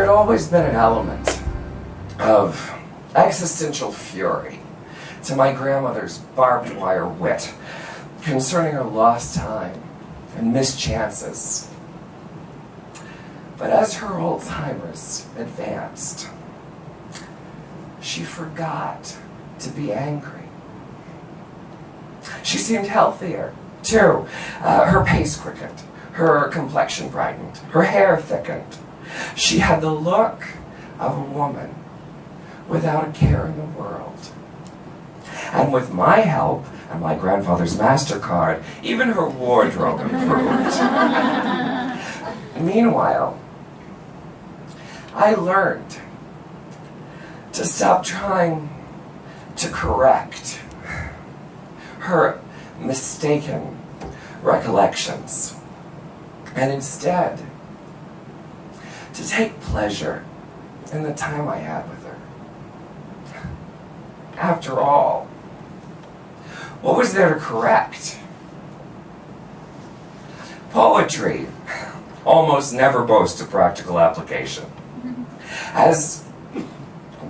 always been an element of existential fury to my grandmother's barbed wire wit concerning her lost time and missed chances. But as her Alzheimer's advanced, she forgot to be angry. She seemed healthier, too. Her pace quickened, her complexion brightened, her hair thickened. She had the look of a woman without a care in the world. And with my help and my grandfather's MasterCard, even her wardrobe improved. Meanwhile, I learned to stop trying to correct her mistaken recollections, and instead to take pleasure in the time I had with her. After all, what was there to correct? Poetry almost never boasts a practical application. As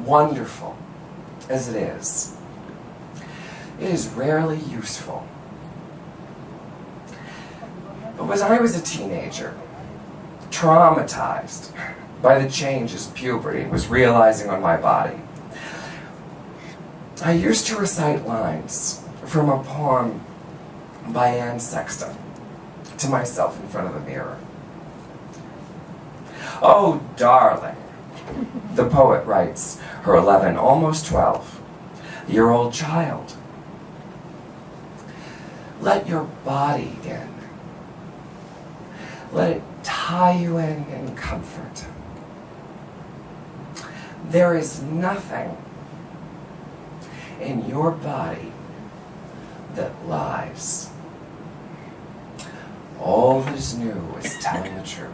wonderful as it is rarely useful. But when I was a teenager, traumatized by the changes puberty was realizing on my body, I used to recite lines from a poem by Anne Sexton to myself in front of the mirror. "Oh, darling," the poet writes, her 11, almost 12-year-old child, "let your body in. Let it tie you in comfort. There is nothing in your body that lies. All that is new is telling the truth."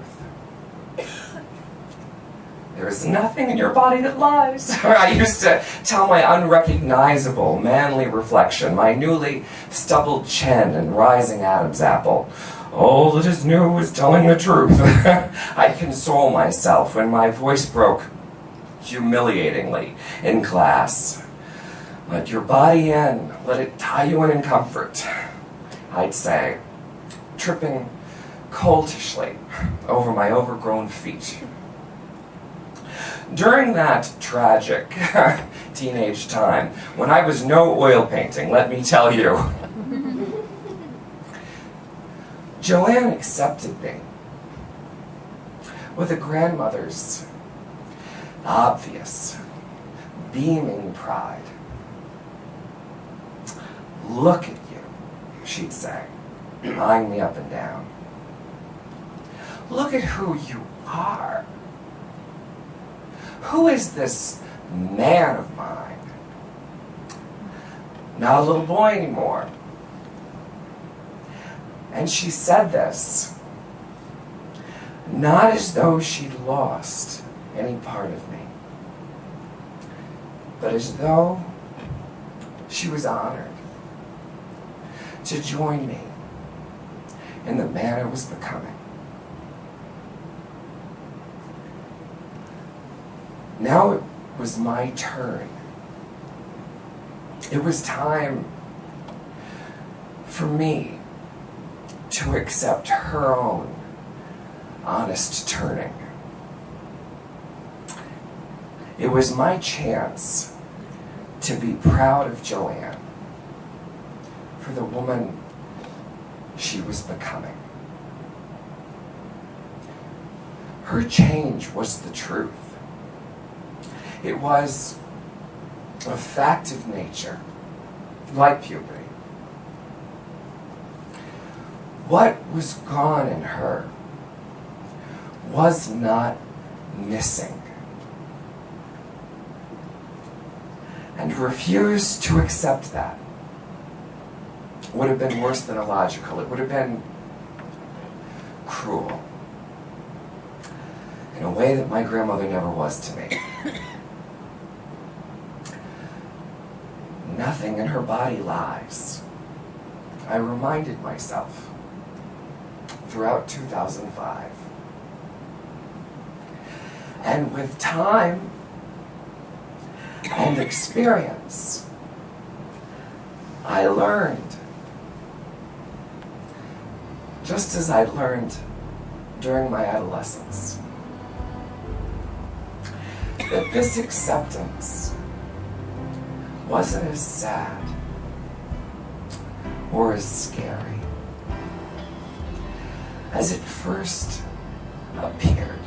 There is nothing in your body that lies. I used to tell my unrecognizable, manly reflection, my newly stubbled chin and rising Adam's apple, all that is new is telling the truth. I'd console myself when my voice broke humiliatingly in class. Let your body in, let it tie you in comfort, I'd say, tripping coltishly over my overgrown feet. During that tragic teenage time, when I was no oil painting, let me tell you, Joanne accepted me with a grandmother's obvious, beaming pride. "Look at you," she'd say, eyeing me up and down. "Look at who you are. Who is this man of mine? Not a little boy anymore." And she said this, not as though she'd lost any part of me, but as though she was honored to join me in the man I was becoming. Now it was my turn. It was time for me to accept her own honest turning. It was my chance to be proud of Joanne for the woman she was becoming. Her change was the truth. It was a fact of nature, like puberty. What was gone in her was not missing. And to refuse to accept that would have been worse than illogical. It would have been cruel in a way that my grandmother never was to me. Nothing in her body lies. I reminded myself throughout 2005. And with time and experience, I learned, just as I learned during my adolescence, that this acceptance wasn't as sad or as scary as it first appeared.